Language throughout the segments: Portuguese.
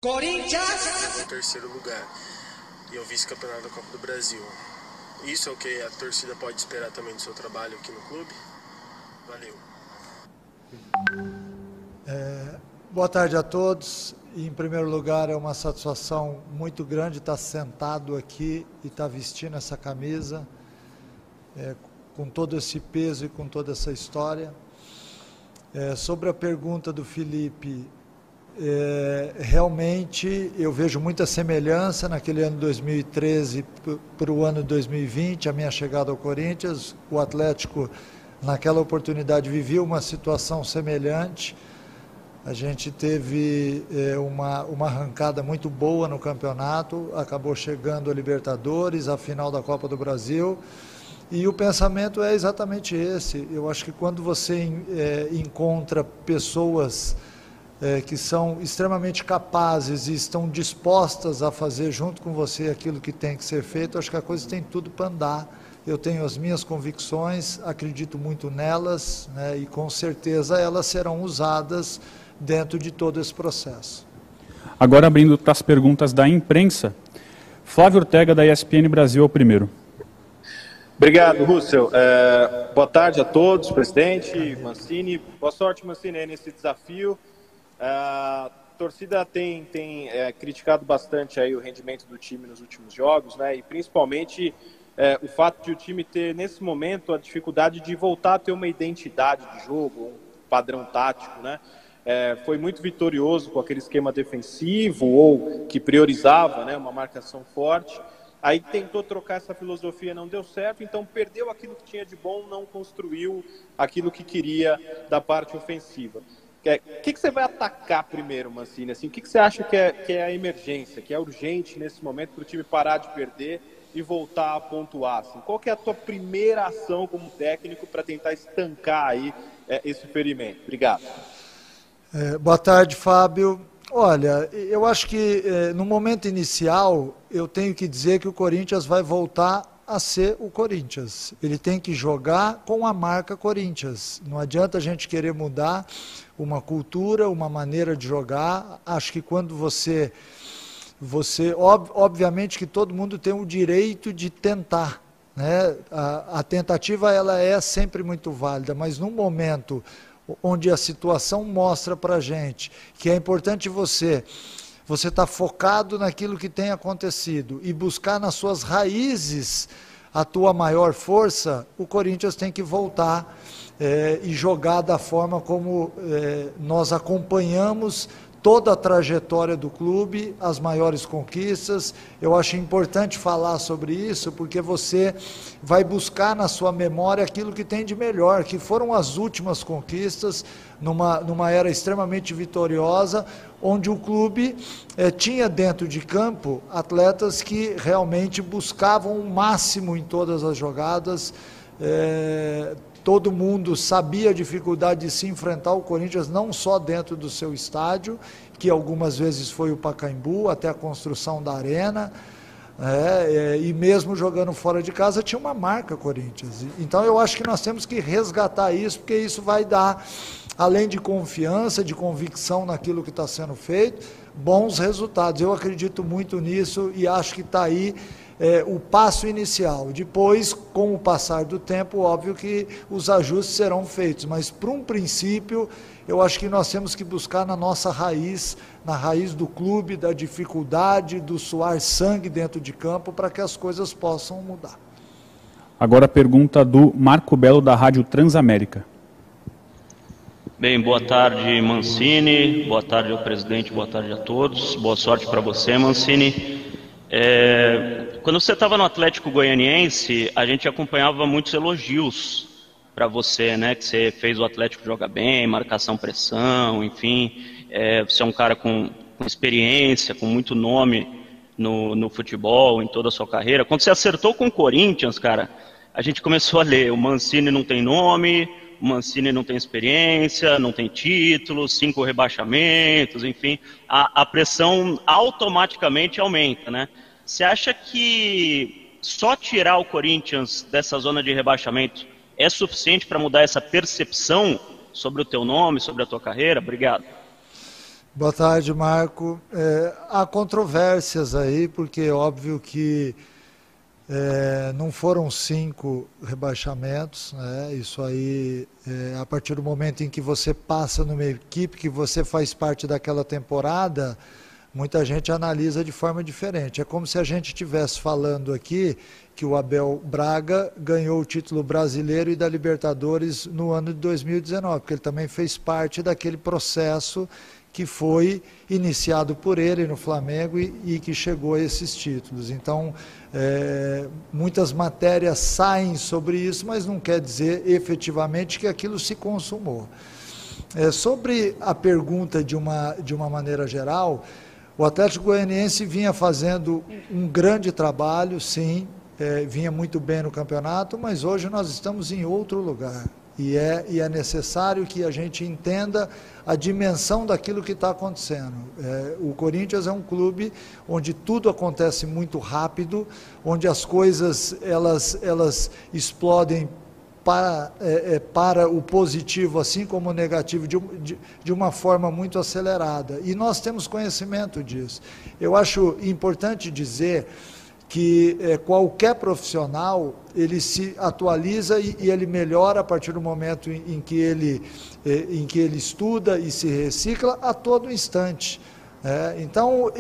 Corinthians! Em terceiro lugar e o vice-campeonato da Copa do Brasil. Isso é o que a torcida pode esperar também do seu trabalho aqui no clube? Valeu. Boa tarde a todos. Em primeiro lugar, é uma satisfação muito grande estar sentado aqui e estar vestindo essa camisa, com todo esse peso e com toda essa história. Sobre a pergunta do Felipe, realmente eu vejo muita semelhança naquele ano 2013 para o ano 2020, a minha chegada ao Corinthians. O Atlético, naquela oportunidade, vivia uma situação semelhante. A gente teve uma arrancada muito boa no campeonato, acabou chegando a Libertadores, a final da Copa do Brasil, e o pensamento é exatamente esse. Eu acho que quando você encontra pessoas que são extremamente capazes e estão dispostas a fazer junto com você aquilo que tem que ser feito, acho que a coisa tem tudo para andar. Eu tenho as minhas convicções, acredito muito nelas, né, e com certeza elas serão usadas dentro de todo esse processo. Agora, abrindo para as perguntas da imprensa, Flávio Ortega, da ESPN Brasil, é o primeiro. Obrigado, Russell. Boa tarde a todos, presidente, Mancini. Boa sorte, Mancini, nesse desafio. A torcida tem criticado bastante aí o rendimento do time nos últimos jogos, né? E principalmente o fato de o time ter, nesse momento, a dificuldade de voltar a ter uma identidade de jogo, um padrão tático, né? Foi muito vitorioso com aquele esquema defensivo ou que priorizava, né, uma marcação forte. Aí tentou trocar essa filosofia, não deu certo, então perdeu aquilo que tinha de bom, não construiu aquilo que queria da parte ofensiva. O que você vai atacar primeiro, Mancini? Assim, o que você acha que é a emergência, que é urgente nesse momento para o time parar de perder e voltar a pontuar? Assim, qual que é a tua primeira ação como técnico para tentar estancar aí esse ferimento? Obrigado. Boa tarde, Fábio. Olha, eu acho que no momento inicial eu tenho que dizer que o Corinthians vai voltar a ser o Corinthians. Ele tem que jogar com a marca Corinthians. Não adianta a gente querer mudar uma cultura, uma maneira de jogar. Acho que quando você obviamente que todo mundo tem o direito de tentar, né? A tentativa ela é sempre muito válida, mas num momento onde a situação mostra para a gente que é importante você estar focado naquilo que tem acontecido e buscar nas suas raízes a tua maior força, o Corinthians tem que voltar e jogar da forma como nós acompanhamos toda a trajetória do clube, as maiores conquistas. Eu acho importante falar sobre isso, porque você vai buscar na sua memória aquilo que tem de melhor, que foram as últimas conquistas, numa era extremamente vitoriosa, onde o clube tinha dentro de campo atletas que realmente buscavam o máximo em todas as jogadas. Todo mundo sabia a dificuldade de se enfrentar o Corinthians, não só dentro do seu estádio, que algumas vezes foi o Pacaembu, até a construção da arena, e mesmo jogando fora de casa tinha uma marca Corinthians. Então eu acho que nós temos que resgatar isso, porque isso vai dar, além de confiança, de convicção naquilo que está sendo feito, bons resultados. Eu acredito muito nisso e acho que está aí o passo inicial. Depois, com o passar do tempo, óbvio que os ajustes serão feitos, mas para um princípio, eu acho que nós temos que buscar na nossa raiz, na raiz do clube, da dificuldade, do suar sangue dentro de campo, para que as coisas possam mudar. Agora a pergunta do Marco Belo, da Rádio Transamérica. Bem, boa tarde, Mancini, boa tarde ao presidente, boa tarde a todos, boa sorte para você, Mancini. Quando você estava no Atlético Goianiense, a gente acompanhava muitos elogios para você, né? Que você fez o Atlético jogar bem, marcação, pressão, enfim. Você é um cara com experiência, com muito nome no futebol, em toda a sua carreira. Quando você acertou com o Corinthians, cara, a gente começou a ler: o Mancini não tem nome, o Mancini não tem experiência, não tem títulos, 5 rebaixamentos, enfim. A pressão automaticamente aumenta, né? Você acha que só tirar o Corinthians dessa zona de rebaixamento é suficiente para mudar essa percepção sobre o teu nome, sobre a tua carreira? Obrigado. Boa tarde, Marco. Há controvérsias aí, porque é óbvio que não foram 5 rebaixamentos, né? Isso aí, a partir do momento em que você passa numa equipe, que você faz parte daquela temporada, muita gente analisa de forma diferente. É como se a gente estivesse falando aqui que o Abel Braga ganhou o título brasileiro e da Libertadores no ano de 2019, porque ele também fez parte daquele processo que foi iniciado por ele no Flamengo e que chegou a esses títulos. Então, muitas matérias saem sobre isso, mas não quer dizer efetivamente que aquilo se consumou. Sobre a pergunta de uma maneira geral, o Atlético Goianiense vinha fazendo um grande trabalho, sim, vinha muito bem no campeonato, mas hoje nós estamos em outro lugar. E é necessário que a gente entenda a dimensão daquilo que está acontecendo. O Corinthians é um clube onde tudo acontece muito rápido, onde as coisas elas explodem para o positivo, assim como o negativo, de uma forma muito acelerada. E nós temos conhecimento disso. Eu acho importante dizer que qualquer profissional, ele se atualiza e ele melhora a partir do momento em que ele estuda e se recicla a todo instante. Então,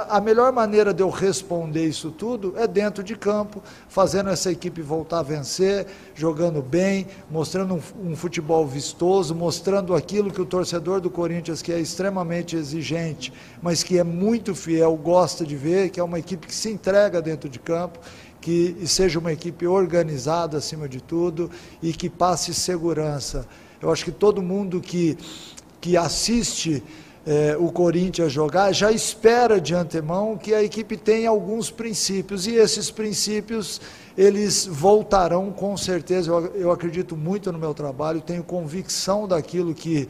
a melhor maneira de eu responder isso tudo é dentro de campo, fazendo essa equipe voltar a vencer, jogando bem, mostrando um futebol vistoso, mostrando aquilo que o torcedor do Corinthians, que é extremamente exigente, mas que é muito fiel, gosta de ver, que é uma equipe que se entrega dentro de campo, que seja uma equipe organizada acima de tudo e que passe segurança. Eu acho que todo mundo que assiste o Corinthians jogar, já espera de antemão que a equipe tenha alguns princípios, e esses princípios, eles voltarão com certeza. Eu acredito muito no meu trabalho, tenho convicção daquilo que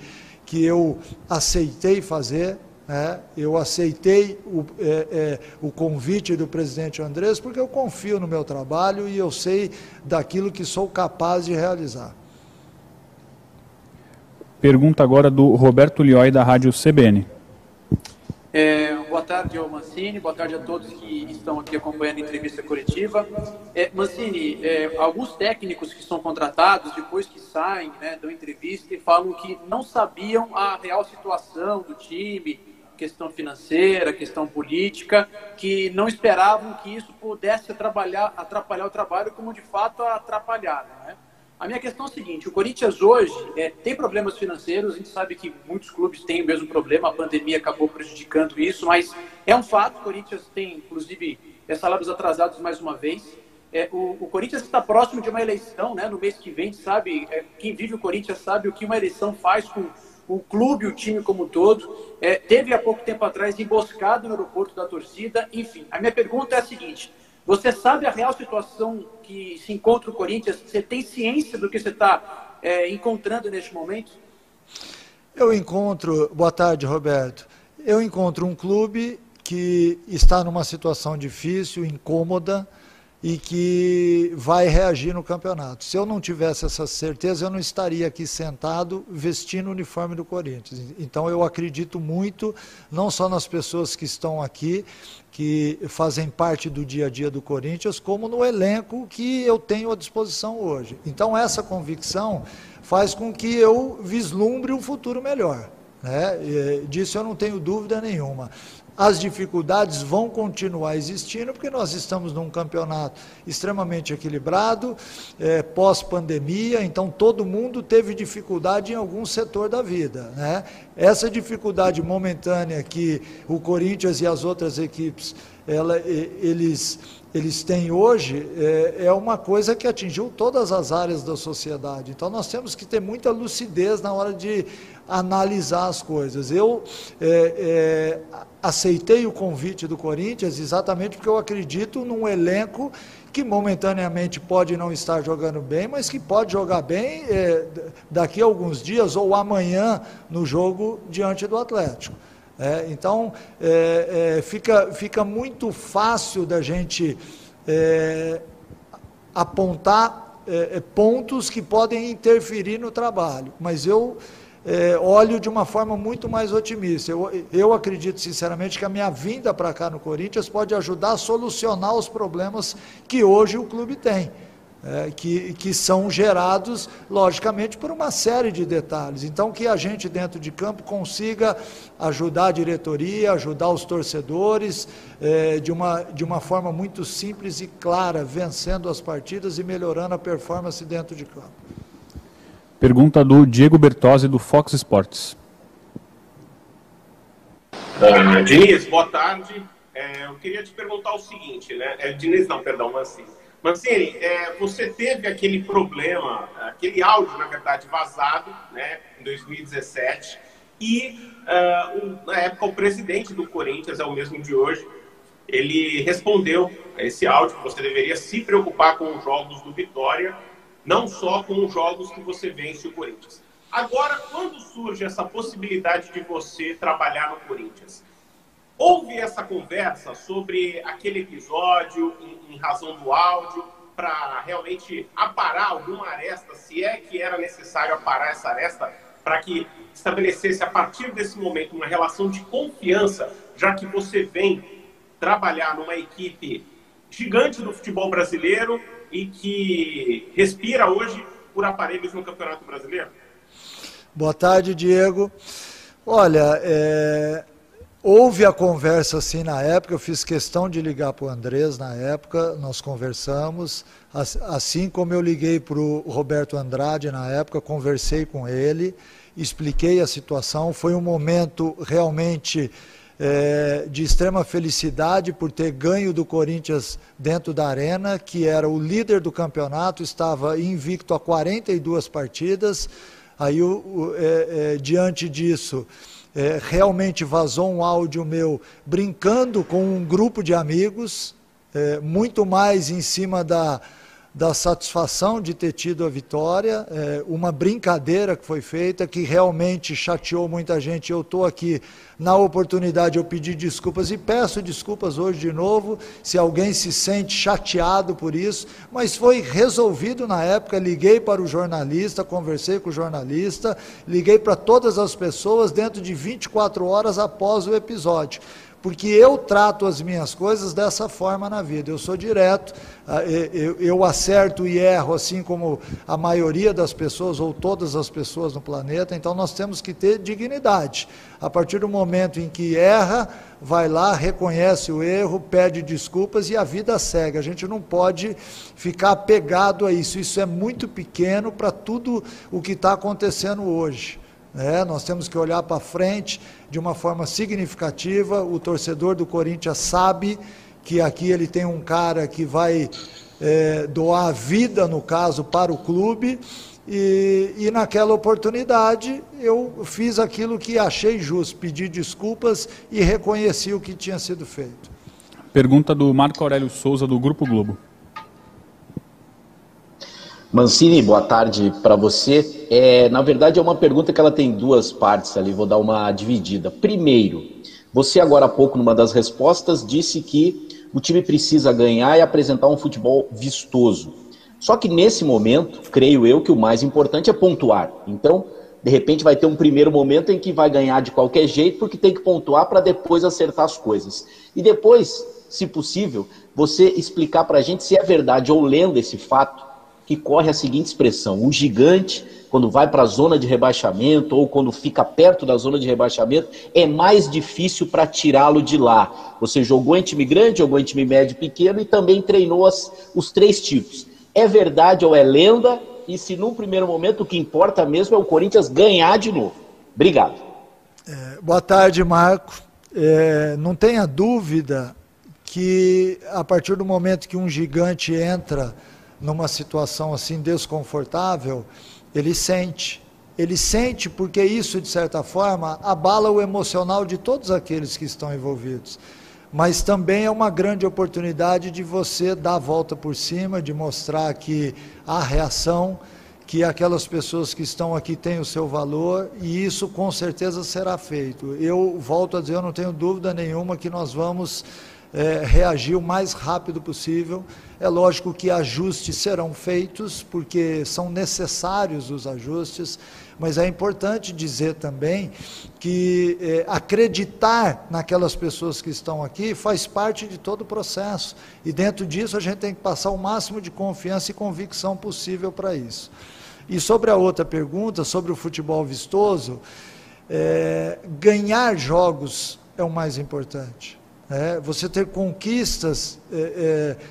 eu aceitei fazer, eu aceitei o convite do presidente Andrés, porque eu confio no meu trabalho e eu sei daquilo que sou capaz de realizar. Pergunta agora do Roberto Lioi, da Rádio CBN. Boa tarde ao Mancini, boa tarde a todos que estão aqui acompanhando a entrevista coletiva. Mancini, alguns técnicos que são contratados, depois que saem, dão entrevista e falam que não sabiam a real situação do time, questão financeira, questão política, que não esperavam que isso pudesse atrapalhar o trabalho, como de fato atrapalharam, né? A minha questão é a seguinte: o Corinthians hoje tem problemas financeiros, a gente sabe que muitos clubes têm o mesmo problema, a pandemia acabou prejudicando isso, mas é um fato, o Corinthians tem, inclusive, salários atrasados mais uma vez. O Corinthians está próximo de uma eleição, né, no mês que vem, sabe, quem vive o Corinthians sabe o que uma eleição faz com o clube, o time como um todo. Teve há pouco tempo atrás emboscado no aeroporto da torcida, enfim. A minha pergunta é a seguinte: você sabe a real situação que se encontra o Corinthians? Você tem ciência do que você está encontrando neste momento? Boa tarde, Roberto. Eu encontro um clube que está numa situação difícil, incômoda, e que vai reagir no campeonato. Se eu não tivesse essa certeza, eu não estaria aqui sentado vestindo o uniforme do Corinthians. Então eu acredito muito, não só nas pessoas que estão aqui, que fazem parte do dia a dia do Corinthians, como no elenco que eu tenho à disposição hoje. Então essa convicção faz com que eu vislumbre um futuro melhor, né? Disso eu não tenho dúvida nenhuma. As dificuldades vão continuar existindo, porque nós estamos num campeonato extremamente equilibrado, pós-pandemia, então todo mundo teve dificuldade em algum setor da vida, né? Essa dificuldade momentânea que o Corinthians e as outras equipes eles têm hoje, é uma coisa que atingiu todas as áreas da sociedade. Então nós temos que ter muita lucidez na hora de analisar as coisas. Eu aceitei o convite do Corinthians exatamente porque eu acredito num elenco que momentaneamente pode não estar jogando bem, mas que pode jogar bem daqui a alguns dias ou amanhã no jogo diante do Atlético. Então, fica muito fácil da gente apontar pontos que podem interferir no trabalho, mas eu olho de uma forma muito mais otimista. Eu acredito sinceramente que a minha vinda para cá no Corinthians pode ajudar a solucionar os problemas que hoje o clube tem. Que são gerados, logicamente, por uma série de detalhes. Então, que a gente dentro de campo consiga ajudar a diretoria, ajudar os torcedores, de uma forma muito simples e clara, vencendo as partidas e melhorando a performance dentro de campo. Pergunta do Diego Bertozzi, do Fox Sports. Diniz, boa tarde. Eu queria te perguntar o seguinte, né? Diniz, não, perdão, Mancini. Mancini, você teve aquele problema, aquele áudio, na verdade, vazado, né, em 2017, e na época o presidente do Corinthians, é o mesmo de hoje, ele respondeu a esse áudio que você deveria se preocupar com os jogos do Vitória, não só com os jogos que você vence o Corinthians. Agora, quando surge essa possibilidade de você trabalhar no Corinthians, houve essa conversa sobre aquele episódio, em razão do áudio, para realmente aparar alguma aresta, se é que era necessário aparar essa aresta, para que estabelecesse a partir desse momento uma relação de confiança, já que você vem trabalhar numa equipe gigante do futebol brasileiro e que respira hoje por aparelhos no Campeonato Brasileiro? Boa tarde, Diego. Olha, houve a conversa assim na época, eu fiz questão de ligar para o Andrés na época, nós conversamos, assim como eu liguei para o Roberto Andrade na época, conversei com ele, expliquei a situação, foi um momento realmente de extrema felicidade por ter ganho do Corinthians dentro da Arena, que era o líder do campeonato, estava invicto a 42 partidas, aí diante disso... realmente vazou um áudio meu brincando com um grupo de amigos, muito mais em cima da satisfação de ter tido a vitória, uma brincadeira que foi feita, que realmente chateou muita gente. Eu estou aqui na oportunidade, eu pedi desculpas e peço desculpas hoje de novo, se alguém se sente chateado por isso, mas foi resolvido na época. Liguei para o jornalista, conversei com o jornalista, liguei para todas as pessoas dentro de 24 horas após o episódio. Porque eu trato as minhas coisas dessa forma na vida, eu sou direto, eu acerto e erro assim como a maioria das pessoas ou todas as pessoas no planeta, então nós temos que ter dignidade. A partir do momento em que erra, vai lá, reconhece o erro, pede desculpas e a vida segue. A gente não pode ficar apegado a isso, isso é muito pequeno para tudo o que está acontecendo hoje. Nós temos que olhar para frente de uma forma significativa. O torcedor do Corinthians sabe que aqui ele tem um cara que vai doar a vida, no caso, para o clube, e naquela oportunidade eu fiz aquilo que achei justo, pedi desculpas e reconheci o que tinha sido feito. Pergunta do Marco Aurélio Souza, do Grupo Globo. Mancini, boa tarde para você. Na verdade é uma pergunta que ela tem duas partes ali, vou dar uma dividida. Primeiro, você agora há pouco numa das respostas disse que o time precisa ganhar e apresentar um futebol vistoso. Só que nesse momento, creio eu que o mais importante é pontuar. Então, de repente vai ter um primeiro momento em que vai ganhar de qualquer jeito porque tem que pontuar para depois acertar as coisas. E depois, se possível, você explicar para a gente se é verdade ou lenda esse fato, que corre a seguinte expressão: o gigante, quando vai para a zona de rebaixamento ou quando fica perto da zona de rebaixamento, é mais difícil para tirá-lo de lá. Você jogou em time grande, jogou em time médio e pequeno e também treinou os três tipos. É verdade ou é lenda? E se num primeiro momento o que importa mesmo é o Corinthians ganhar de novo? Obrigado. Boa tarde, Marco. Não tenha dúvida que a partir do momento que um gigante entra numa situação assim desconfortável, ele sente porque isso, de certa forma, abala o emocional de todos aqueles que estão envolvidos, mas também é uma grande oportunidade de você dar a volta por cima, de mostrar que há reação, que aquelas pessoas que estão aqui têm o seu valor, e isso com certeza será feito. Eu volto a dizer, eu não tenho dúvida nenhuma que nós vamos reagir o mais rápido possível. É lógico que ajustes serão feitos, porque são necessários os ajustes, mas é importante dizer também que acreditar naquelas pessoas que estão aqui faz parte de todo o processo, e dentro disso a gente tem que passar o máximo de confiança e convicção possível para isso. E sobre a outra pergunta, sobre o futebol vistoso, ganhar jogos é o mais importante. Você ter conquistas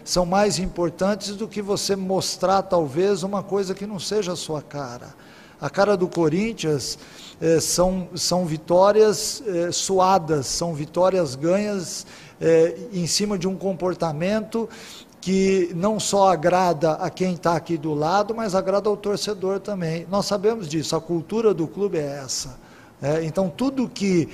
são mais importantes do que você mostrar talvez uma coisa que não seja a sua cara. A cara do Corinthians são vitórias suadas, são vitórias ganhas em cima de um comportamento que não só agrada a quem está aqui do lado, mas agrada ao torcedor também. Nós sabemos disso, a cultura do clube é essa. Então, tudo o que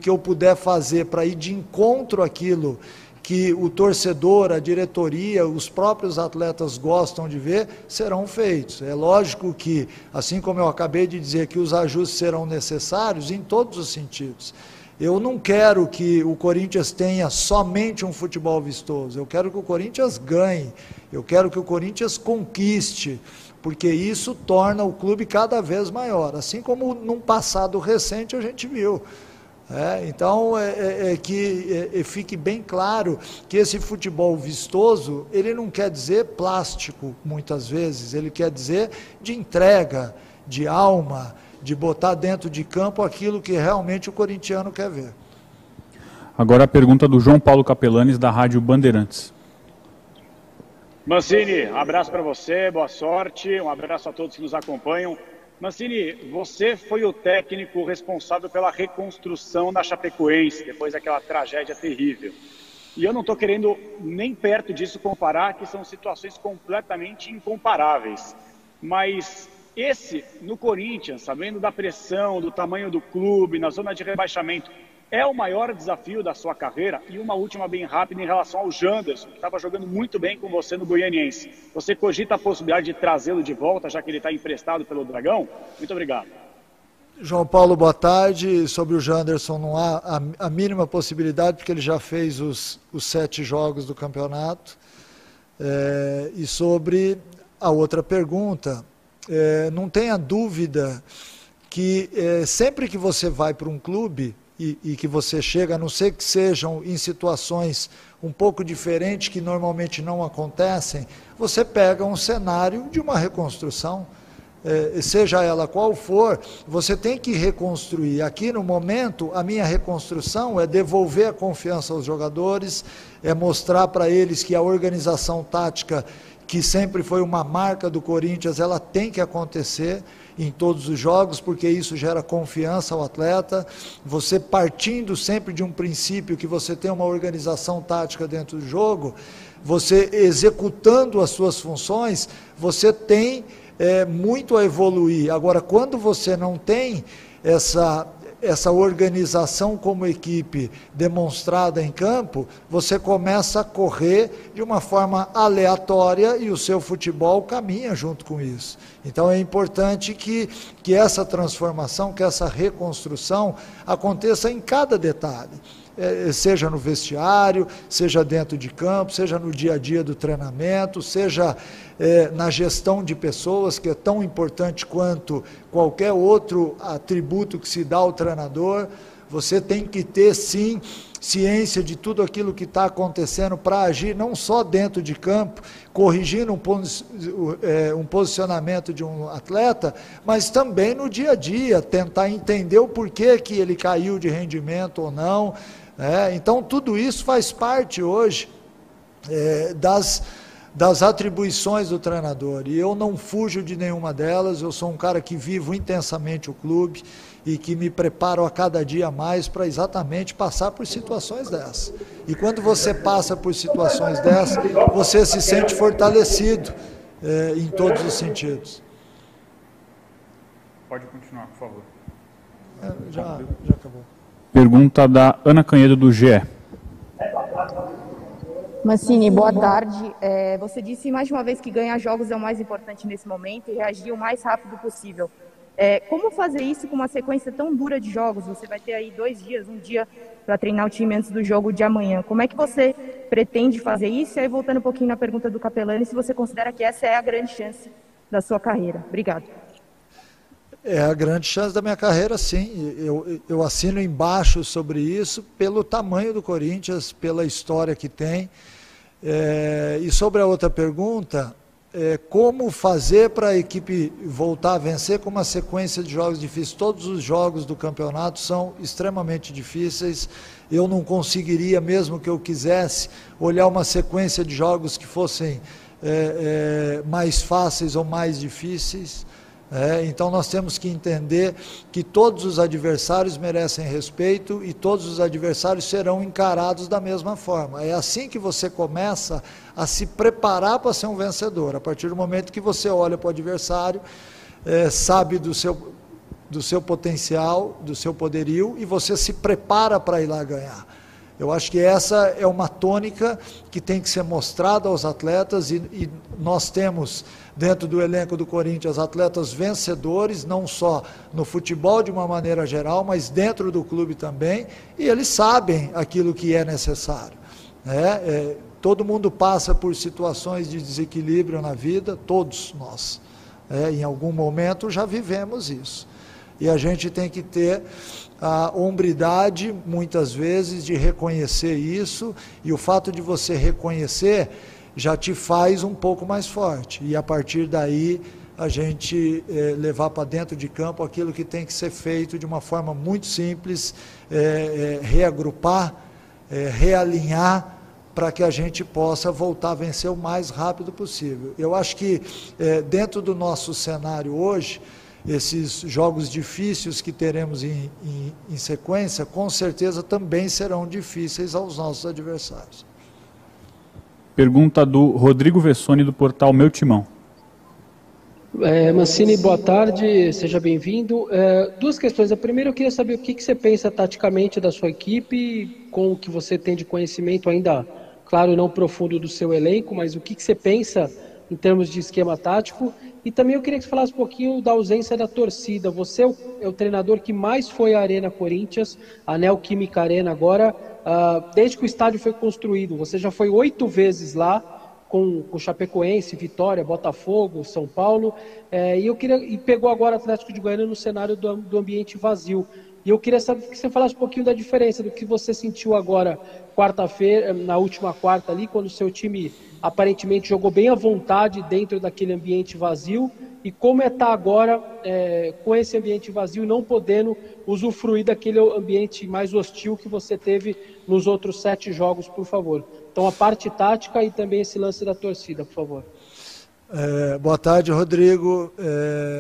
eu puder fazer para ir de encontro àquilo que o torcedor, a diretoria, os próprios atletas gostam de ver, serão feitos. É lógico que, assim como eu acabei de dizer, que os ajustes serão necessários em todos os sentidos. Eu não quero que o Corinthians tenha somente um futebol vistoso, eu quero que o Corinthians ganhe, eu quero que o Corinthians conquiste, porque isso torna o clube cada vez maior, assim como num passado recente a gente viu. Então, que fique bem claro que esse futebol vistoso, ele não quer dizer plástico, muitas vezes, ele quer dizer de entrega, de alma, de botar dentro de campo aquilo que realmente o corintiano quer ver. Agora a pergunta do João Paulo Capelanes, da Rádio Bandeirantes. Mancini, abraço para você, boa sorte, um abraço a todos que nos acompanham. Mancini, você foi o técnico responsável pela reconstrução da Chapecoense, depois daquela tragédia terrível. E eu não estou querendo nem perto disso comparar, que são situações completamente incomparáveis. Mas no Corinthians, sabendo da pressão, do tamanho do clube, na zona de rebaixamento, é o maior desafio da sua carreira? E uma última bem rápida em relação ao Janderson, que estava jogando muito bem com você no Goianiense. Você cogita a possibilidade de trazê-lo de volta, já que ele está emprestado pelo Dragão? Muito obrigado. João Paulo, boa tarde. Sobre o Janderson não há a mínima possibilidade, porque ele já fez os 7 jogos do campeonato. E sobre a outra pergunta, não tenha dúvida que sempre que você vai para um clube e que você chega, a não ser que sejam em situações um pouco diferentes, que normalmente não acontecem, você pega um cenário de uma reconstrução, seja ela qual for, você tem que reconstruir. Aqui no momento, a minha reconstrução é devolver a confiança aos jogadores, é mostrar para eles que a organização tática, que sempre foi uma marca do Corinthians, ela tem que acontecer em todos os jogos, porque isso gera confiança ao atleta. Você partindo sempre de um princípio que você tem uma organização tática dentro do jogo, você executando as suas funções, você tem muito a evoluir. Agora, quando você não tem essa organização como equipe demonstrada em campo, você começa a correr de uma forma aleatória e o seu futebol caminha junto com isso. Então é importante que essa transformação, que essa reconstrução aconteça em cada detalhe. Seja no vestiário, seja dentro de campo, seja no dia a dia do treinamento, seja na gestão de pessoas, que é tão importante quanto qualquer outro atributo que se dá ao treinador. Você tem que ter, sim, ciência de tudo aquilo que está acontecendo para agir, não só dentro de campo, corrigindo um posicionamento de um atleta, mas também no dia a dia, tentar entender o porquê que ele caiu de rendimento ou não. Então, tudo isso faz parte hoje das atribuições do treinador, e eu não fujo de nenhuma delas. Eu sou um cara que vivo intensamente o clube e que me preparo a cada dia mais para exatamente passar por situações dessas. E quando você passa por situações dessas, você se sente fortalecido em todos os sentidos. Pode continuar, por favor. Já acabou. Pergunta da Ana Canhedo, do GE. Mancini, boa tarde. Você disse mais de uma vez que ganhar jogos é o mais importante nesse momento e reagir o mais rápido possível. Como fazer isso com uma sequência tão dura de jogos? Você vai ter aí 2 dias, um dia para treinar o time antes do jogo de amanhã. Como é que você pretende fazer isso? E aí, voltando um pouquinho na pergunta do Capelani, se você considera que essa é a grande chance da sua carreira. Obrigado. É a grande chance da minha carreira, sim. Eu assino embaixo sobre isso pelo tamanho do Corinthians, pela história que tem. E sobre a outra pergunta, como fazer para a equipe voltar a vencer com uma sequência de jogos difíceis? Todos os jogos do campeonato são extremamente difíceis. Eu não conseguiria, mesmo que eu quisesse, olhar uma sequência de jogos que fossem mais fáceis ou mais difíceis. Então nós temos que entender que todos os adversários merecem respeito e todos os adversários serão encarados da mesma forma. É assim que você começa a se preparar para ser um vencedor. A partir do momento que você olha para o adversário, sabe do seu potencial, do seu poderio, e você se prepara para ir lá ganhar. Eu acho que essa é uma tônica que tem que ser mostrada aos atletas e nós temos dentro do elenco do Corinthians atletas vencedores, não só no futebol de uma maneira geral, mas dentro do clube também, e eles sabem aquilo que é necessário. Todo mundo passa por situações de desequilíbrio na vida, todos nós. Em algum momento já vivemos isso. E a gente tem que ter a hombridade, muitas vezes, de reconhecer isso, e o fato de você reconhecer já te faz um pouco mais forte. E a partir daí, a gente levar para dentro de campo aquilo que tem que ser feito de uma forma muito simples, reagrupar, realinhar, para que a gente possa voltar a vencer o mais rápido possível. Eu acho que dentro do nosso cenário hoje, esses jogos difíceis que teremos em sequência, com certeza também serão difíceis aos nossos adversários. Pergunta do Rodrigo Vessoni, do portal Meu Timão. Mancini, boa tarde, seja bem-vindo. 2 questões. A primeira, eu queria saber o que você pensa taticamente da sua equipe, com o que você tem de conhecimento ainda, claro, não profundo do seu elenco, mas o que você pensa em termos de esquema tático. E também eu queria que você falasse um pouquinho da ausência da torcida. Você é o treinador que mais foi à Arena Corinthians, a Neoquímica Arena agora, desde que o estádio foi construído. Você já foi 8 vezes lá, com Chapecoense, Vitória, Botafogo, São Paulo, e pegou agora o Atlético de Goiânia no cenário do ambiente vazio. E eu queria saber que você falasse um pouquinho da diferença, do que você sentiu agora, quarta-feira, na última quarta ali, quando o seu time aparentemente jogou bem à vontade dentro daquele ambiente vazio, e como estar agora com esse ambiente vazio, não podendo usufruir daquele ambiente mais hostil que você teve nos outros 7 jogos, por favor. Então, a parte tática e também esse lance da torcida, por favor. Boa tarde, Rodrigo.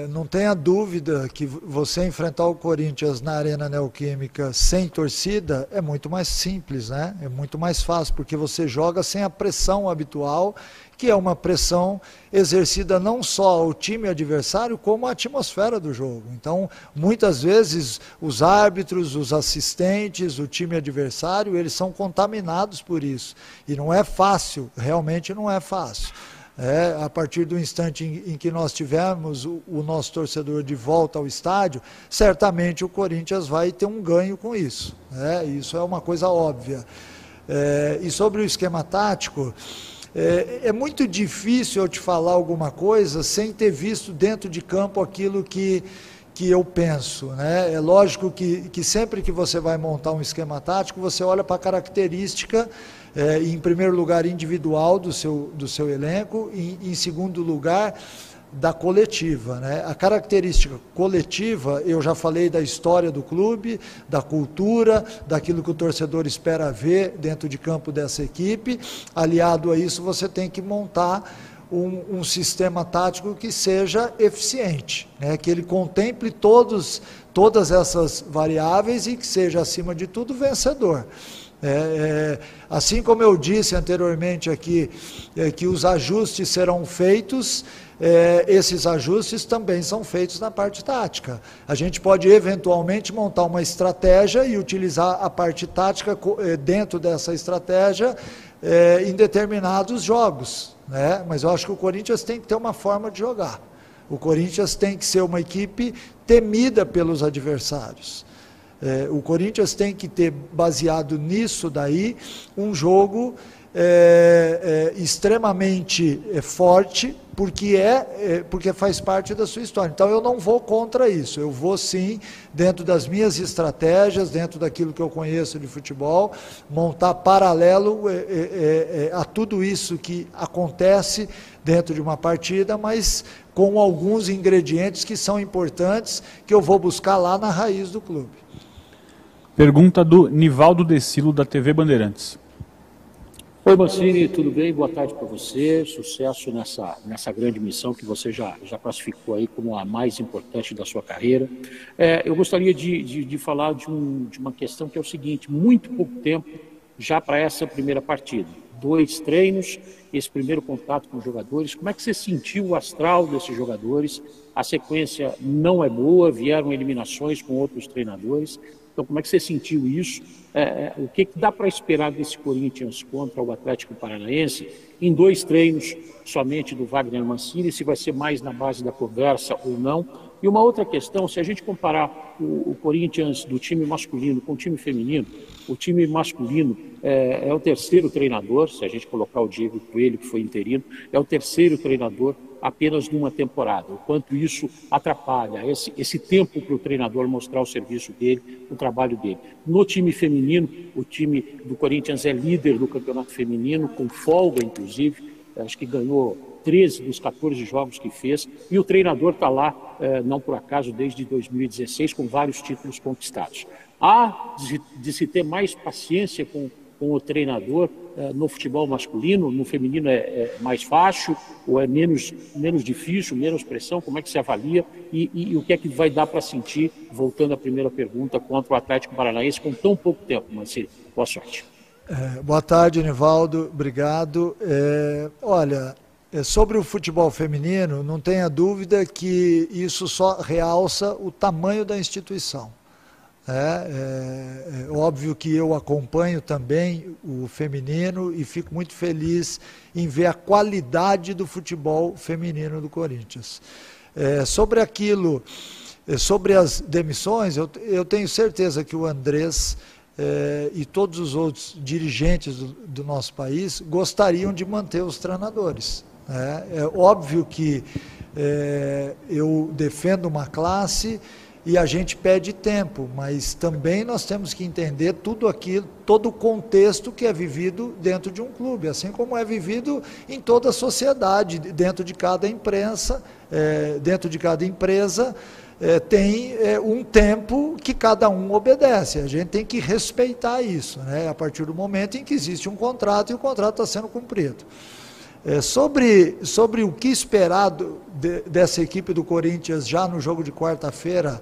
Não tenha dúvida que você enfrentar o Corinthians na Arena Neoquímica sem torcida é muito mais simples, né? É muito mais fácil, porque você joga sem a pressão habitual, que é uma pressão exercida não só ao time adversário, como a atmosfera do jogo. Então, muitas vezes, os árbitros, os assistentes, o time adversário, eles são contaminados por isso. E não é fácil, realmente não é fácil. A partir do instante em que nós tivermos o nosso torcedor de volta ao estádio, certamente o Corinthians vai ter um ganho com isso. Isso é uma coisa óbvia. E sobre o esquema tático, é muito difícil eu te falar alguma coisa sem ter visto dentro de campo aquilo que eu penso, né? É lógico que sempre que você vai montar um esquema tático, você olha para a característica, em primeiro lugar, individual do seu elenco, e em segundo lugar, da coletiva, né? A característica coletiva, eu já falei da história do clube, da cultura, daquilo que o torcedor espera ver dentro de campo dessa equipe. Aliado a isso, você tem que montar um sistema tático que seja eficiente, né? Que ele contemple todas essas variáveis e que seja, acima de tudo, vencedor. Assim como eu disse anteriormente aqui, que os ajustes serão feitos, esses ajustes também são feitos na parte tática. A gente pode eventualmente montar uma estratégia e utilizar a parte tática dentro dessa estratégia em determinados jogos, né? Mas eu acho que o Corinthians tem que ter uma forma de jogar. O Corinthians tem que ser uma equipe temida pelos adversários. O Corinthians tem que ter, baseado nisso daí, um jogo extremamente forte, porque faz parte da sua história. Então eu não vou contra isso, eu vou sim, dentro das minhas estratégias, dentro daquilo que eu conheço de futebol, montar paralelo a tudo isso que acontece dentro de uma partida, mas com alguns ingredientes que são importantes, que eu vou buscar lá na raiz do clube. Pergunta do Nivaldo Decilo, da TV Bandeirantes. Oi, Mancini, tudo bem? Boa tarde para você. Sucesso nessa grande missão que você já classificou aí como a mais importante da sua carreira. Eu gostaria de falar de uma questão que é o seguinte: muito pouco tempo já para essa primeira partida. 2 treinos, esse primeiro contato com os jogadores. Como é que você sentiu o astral desses jogadores? A sequência não é boa, vieram eliminações com outros treinadores. Então, como é que você sentiu isso? O que dá para esperar desse Corinthians contra o Atlético Paranaense em 2 treinos somente do Wagner Mancini, se vai ser mais na base da conversa ou não? E uma outra questão, se a gente comparar o Corinthians do time masculino com o time feminino, o time masculino é o 3º treinador, se a gente colocar o Diego Coelho, que foi interino, é o 3º treinador apenas numa temporada. O quanto isso atrapalha esse tempo para o treinador mostrar o serviço dele, o trabalho dele. No time feminino, o time do Corinthians é líder do campeonato feminino, com folga, inclusive, acho que ganhou 13 dos 14 jogos que fez, e o treinador está lá, não por acaso, desde 2016, com vários títulos conquistados. Há de se ter mais paciência com o treinador no futebol masculino, no feminino é mais fácil, ou é menos difícil, menos pressão? Como é que se avalia e o que é que vai dar para sentir, voltando à primeira pergunta, contra o Atlético Paranaense com tão pouco tempo, Mancini? Boa sorte. Boa tarde, Nivaldo, obrigado. Olha, sobre o futebol feminino, não tenha dúvida que isso só realça o tamanho da instituição. É óbvio que eu acompanho também o feminino e fico muito feliz em ver a qualidade do futebol feminino do Corinthians. Sobre as demissões, eu tenho certeza que o Andrés e todos os outros dirigentes do nosso país gostariam de manter os treinadores. É óbvio que eu defendo uma classe e a gente pede tempo, mas também nós temos que entender todo o contexto que é vivido dentro de um clube, assim como é vivido em toda a sociedade, dentro de cada empresa, tem um tempo que cada um obedece. A gente tem que respeitar isso, né? A partir do momento em que existe um contrato e o contrato está sendo cumprido. Sobre o que esperar dessa equipe do Corinthians já no jogo de quarta-feira,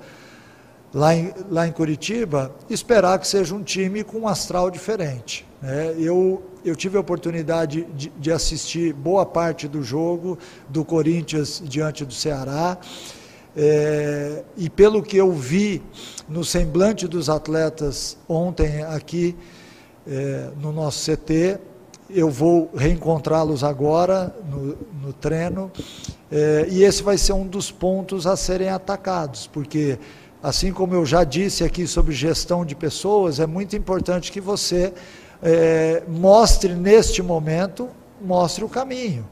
lá em Curitiba, esperar que seja um time com um astral diferente. Eu tive a oportunidade de assistir boa parte do jogo do Corinthians diante do Ceará, e pelo que eu vi no semblante dos atletas ontem aqui no nosso CT, eu vou reencontrá-los agora no treino, e esse vai ser um dos pontos a serem atacados, porque, assim como eu já disse aqui sobre gestão de pessoas, é muito importante que você mostre neste momento, mostre o caminho.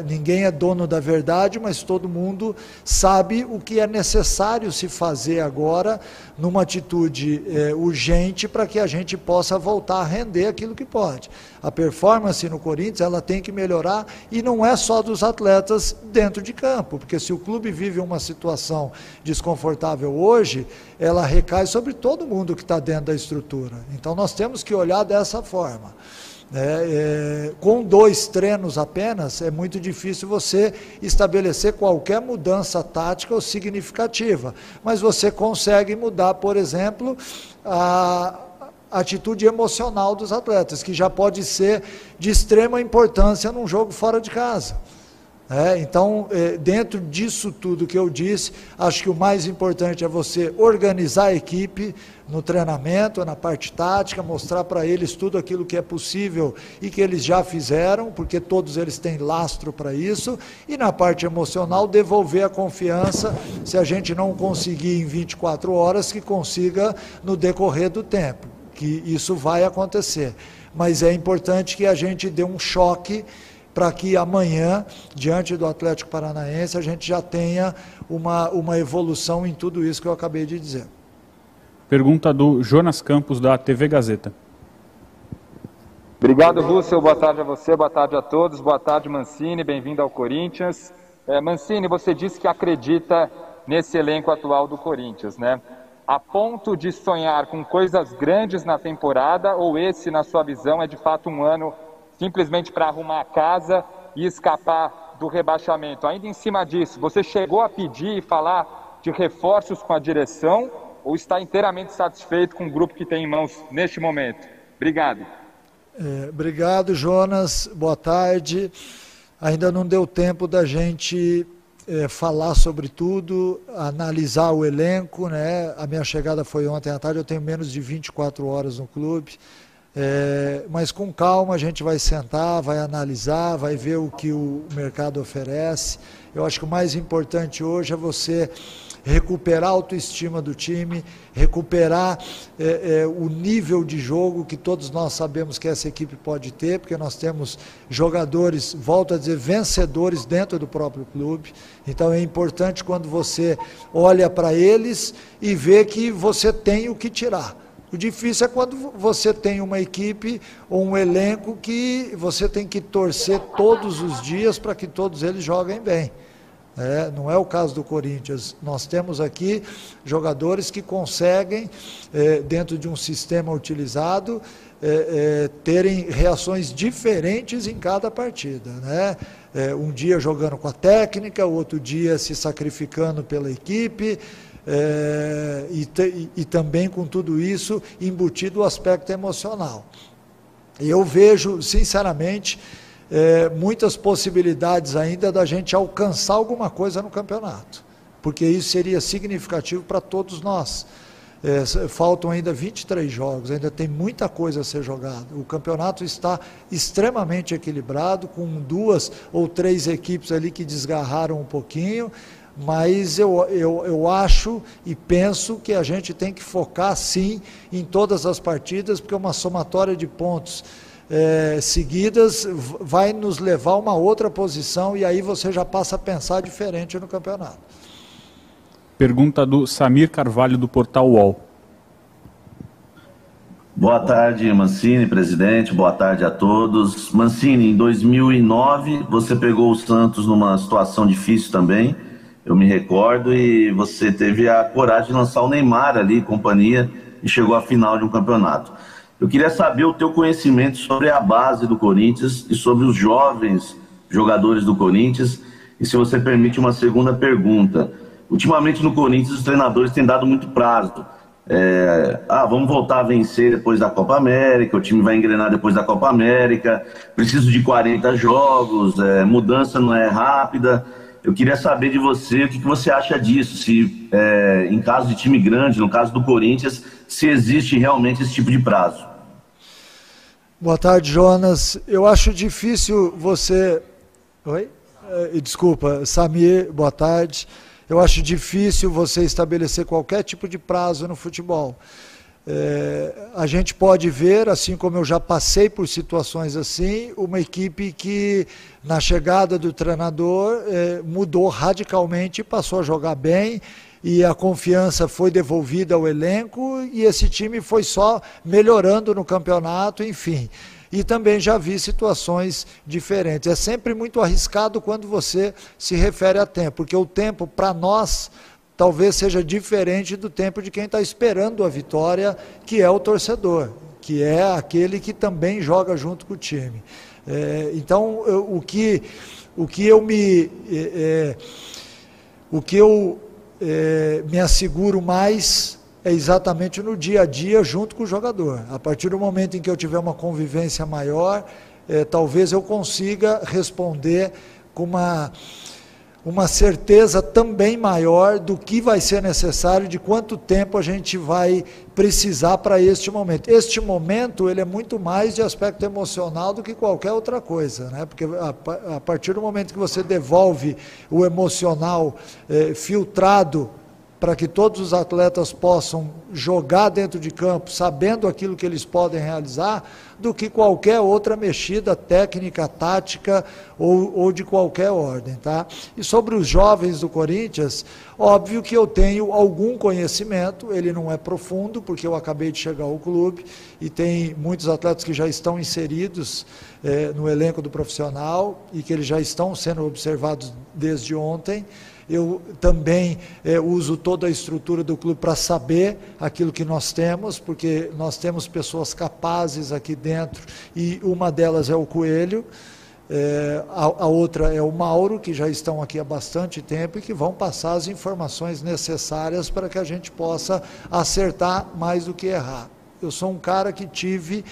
Ninguém é dono da verdade, mas todo mundo sabe o que é necessário se fazer agora numa atitude urgente para que a gente possa voltar a render aquilo que pode. A performance no Corinthians ela tem que melhorar, e não é só dos atletas dentro de campo, porque se o clube vive uma situação desconfortável hoje, ela recai sobre todo mundo que está dentro da estrutura. Então nós temos que olhar dessa forma. Com 2 treinos apenas, é muito difícil você estabelecer qualquer mudança tática ou significativa, mas você consegue mudar, por exemplo, a atitude emocional dos atletas, que já pode ser de extrema importância num jogo fora de casa. Então, dentro disso tudo que eu disse, acho que o mais importante é você organizar a equipe no treinamento, na parte tática, mostrar para eles tudo aquilo que é possível e que eles já fizeram, porque todos eles têm lastro para isso, e na parte emocional devolver a confiança, se a gente não conseguir em 24 horas, que consiga no decorrer do tempo, que isso vai acontecer. Mas é importante que a gente dê um choque para que amanhã, diante do Atlético Paranaense, a gente já tenha uma evolução em tudo isso que eu acabei de dizer. Pergunta do Jonas Campos, da TV Gazeta. Obrigado, Russell. Boa tarde a você, boa tarde a todos. Boa tarde, Mancini. Bem-vindo ao Corinthians. Mancini, você disse que acredita nesse elenco atual do Corinthians, né? A ponto de sonhar com coisas grandes na temporada, ou esse, na sua visão, é de fato um ano simplesmente para arrumar a casa e escapar do rebaixamento? Ainda em cima disso, você chegou a pedir e falar de reforços com a direção ou está inteiramente satisfeito com o grupo que tem em mãos neste momento? Obrigado. Obrigado, Jonas. Boa tarde. Ainda não deu tempo da gente falar sobre tudo, analisar o elenco, né? A minha chegada foi ontem à tarde, eu tenho menos de 24 horas no clube. Mas com calma a gente vai sentar, vai analisar, vai ver o que o mercado oferece. Eu acho que o mais importante hoje é você recuperar a autoestima do time, recuperar o nível de jogo que todos nós sabemos que essa equipe pode ter, porque nós temos jogadores, volto a dizer, vencedores dentro do próprio clube. Então é importante quando você olha para eles e vê que você tem o que tirar. O difícil é quando você tem uma equipe ou um elenco que você tem que torcer todos os dias para que todos eles joguem bem. Não é o caso do Corinthians. Nós temos aqui jogadores que conseguem, dentro de um sistema utilizado, terem reações diferentes em cada partida, né? Um dia jogando com a técnica, o outro dia se sacrificando pela equipe. E também com tudo isso embutido o aspecto emocional. Eu vejo, sinceramente, muitas possibilidades ainda da gente alcançar alguma coisa no campeonato, porque isso seria significativo para todos nós. Faltam ainda 23 jogos, ainda tem muita coisa a ser jogada. O campeonato está extremamente equilibrado, com 2 ou 3 equipes ali que desgarraram um pouquinho, mas eu acho e penso que a gente tem que focar sim em todas as partidas, porque uma somatória de pontos seguidas vai nos levar a uma outra posição e aí você já passa a pensar diferente no campeonato. Pergunta do Samir Carvalho, do Portal UOL. Boa tarde, Mancini, presidente, boa tarde a todos. Mancini, em 2009 você pegou o Santos numa situação difícil também, eu me recordo, e você teve a coragem de lançar o Neymar ali, companhia, e chegou à final de um campeonato. Eu queria saber o teu conhecimento sobre a base do Corinthians e sobre os jovens jogadores do Corinthians, e se você permite uma segunda pergunta. Ultimamente no Corinthians os treinadores têm dado muito prazo. Vamos voltar a vencer depois da Copa América, o time vai engrenar depois da Copa América, preciso de 40 jogos, mudança não é rápida. Eu queria saber de você o que você acha disso, se em caso de time grande, no caso do Corinthians, se existe realmente esse tipo de prazo. Boa tarde, Jonas. Eu acho difícil você... Oi? Desculpa, Samir, boa tarde. Eu acho difícil você estabelecer qualquer tipo de prazo no futebol. A gente pode ver, assim como eu já passei por situações assim, uma equipe que na chegada do treinador mudou radicalmente e passou a jogar bem, e a confiança foi devolvida ao elenco e esse time foi só melhorando no campeonato, enfim. E também já vi situações diferentes. É sempre muito arriscado quando você se refere a tempo, porque o tempo para nós talvez seja diferente do tempo de quem está esperando a vitória, que é o torcedor, que é aquele que também joga junto com o time. Então, o que eu me asseguro mais é exatamente no dia a dia junto com o jogador. A partir do momento em que eu tiver uma convivência maior, talvez eu consiga responder uma certeza também maior do que vai ser necessário, de quanto tempo a gente vai precisar para este momento. Este momento, ele é muito mais de aspecto emocional do que qualquer outra coisa, né? Porque a partir do momento que você devolve o emocional filtrado para que todos os atletas possam jogar dentro de campo, sabendo aquilo que eles podem realizar, do que qualquer outra mexida técnica, tática ou de qualquer ordem, tá? E sobre os jovens do Corinthians, óbvio que eu tenho algum conhecimento, ele não é profundo, porque eu acabei de chegar ao clube, e tem muitos atletas que já estão inseridos no elenco do profissional, e que eles já estão sendo observados desde ontem. Eu também uso toda a estrutura do clube para saber aquilo que nós temos, porque nós temos pessoas capazes aqui dentro, e uma delas é o Coelho, a outra é o Mauro, que já estão aqui há bastante tempo e que vão passar as informações necessárias para que a gente possa acertar mais do que errar. Eu sou um cara que tive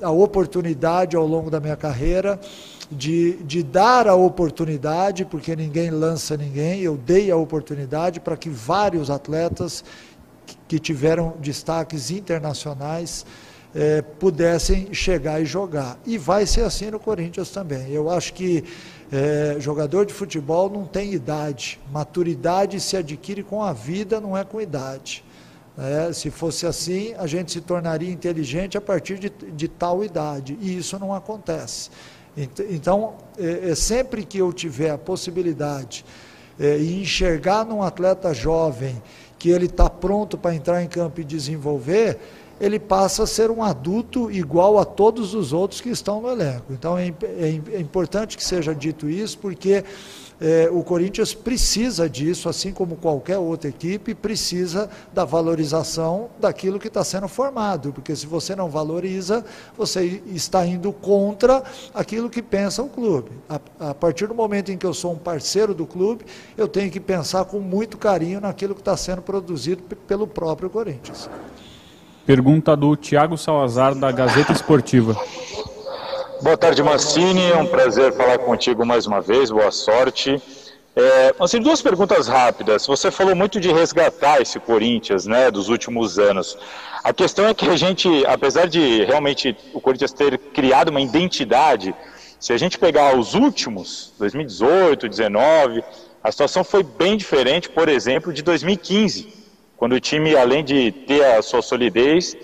a oportunidade ao longo da minha carreira de dar a oportunidade, porque ninguém lança ninguém, eu dei a oportunidade para que vários atletas que tiveram destaques internacionais pudessem chegar e jogar. E vai ser assim no Corinthians também. Eu acho que jogador de futebol não tem idade, maturidade se adquire com a vida, não é com idade. Se fosse assim, a gente se tornaria inteligente a partir de tal idade, e isso não acontece. Então, sempre que eu tiver a possibilidade e enxergar num atleta jovem que ele está pronto para entrar em campo e desenvolver, ele passa a ser um adulto igual a todos os outros que estão no elenco. Então, é importante que seja dito isso, porque o Corinthians precisa disso, assim como qualquer outra equipe, precisa da valorização daquilo que está sendo formado, porque se você não valoriza, você está indo contra aquilo que pensa o clube. A partir do momento em que eu sou um parceiro do clube, eu tenho que pensar com muito carinho naquilo que está sendo produzido pelo próprio Corinthians. Pergunta do Thiago Salazar, da Gazeta Esportiva. Boa tarde, Mancini, é um prazer falar contigo mais uma vez, boa sorte. Assim, duas perguntas rápidas. Você falou muito de resgatar esse Corinthians, né, dos últimos anos. A questão é que a gente, apesar de realmente o Corinthians ter criado uma identidade, se a gente pegar os últimos, 2018, 2019, a situação foi bem diferente, por exemplo, de 2015, quando o time, além de ter a sua solidez,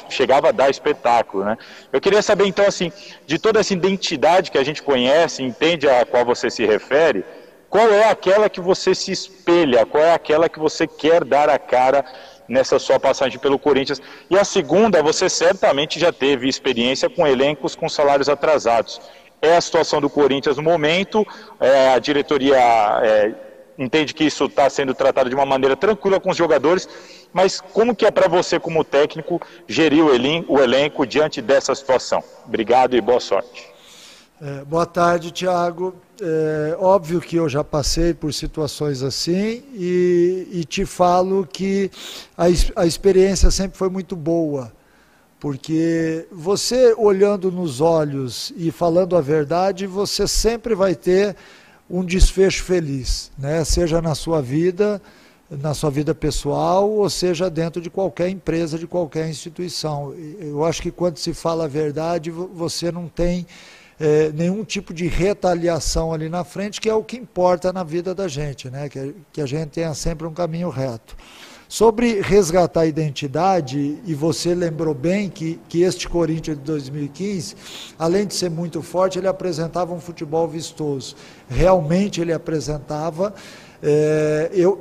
chegava a dar espetáculo, né? Eu queria saber, então, assim, de toda essa identidade que a gente conhece, entende a qual você se refere, qual é aquela que você se espelha, qual é aquela que você quer dar a cara nessa sua passagem pelo Corinthians? E a segunda, você certamente já teve experiência com elencos com salários atrasados. É a situação do Corinthians no momento, a diretoria entende que isso está sendo tratado de uma maneira tranquila com os jogadores, mas como que é para você, como técnico, gerir o elenco diante dessa situação? Obrigado e boa sorte. Boa tarde, Thiago. Óbvio que eu já passei por situações assim e te falo que a experiência sempre foi muito boa, porque você olhando nos olhos e falando a verdade, você sempre vai ter um desfecho feliz, né? Seja na sua vida pessoal, ou seja dentro de qualquer empresa, de qualquer instituição. Eu acho que quando se fala a verdade, você não tem nenhum tipo de retaliação ali na frente, que é o que importa na vida da gente, né? Que a gente tenha sempre um caminho reto. Sobre resgatar a identidade, e você lembrou bem que este Corinthians de 2015, além de ser muito forte, ele apresentava um futebol vistoso. Realmente ele apresentava.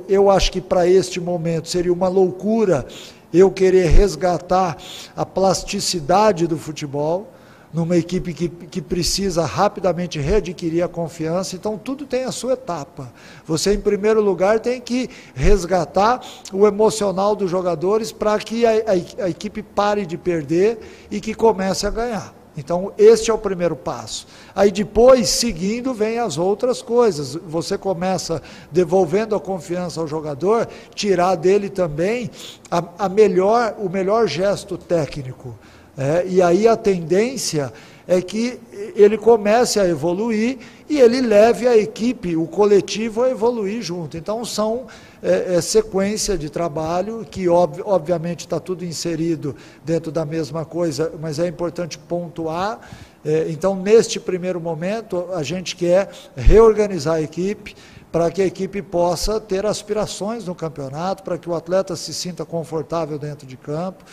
Eu acho que para este momento seria uma loucura eu querer resgatar a plasticidade do futebol, numa equipe que precisa rapidamente readquirir a confiança. Então tudo tem a sua etapa. Você, em primeiro lugar, tem que resgatar o emocional dos jogadores para que a equipe pare de perder e que comece a ganhar. Então este é o primeiro passo. Aí depois, seguindo, vem as outras coisas. Você começa devolvendo a confiança ao jogador, tirar dele também o melhor gesto técnico. E aí a tendência é que ele comece a evoluir e ele leve a equipe, o coletivo, a evoluir junto. Então, são sequência de trabalho, que obviamente está tudo inserido dentro da mesma coisa, mas é importante pontuar. Então, neste primeiro momento, a gente quer reorganizar a equipe, para que a equipe possa ter aspirações no campeonato, para que o atleta se sinta confortável dentro de campo,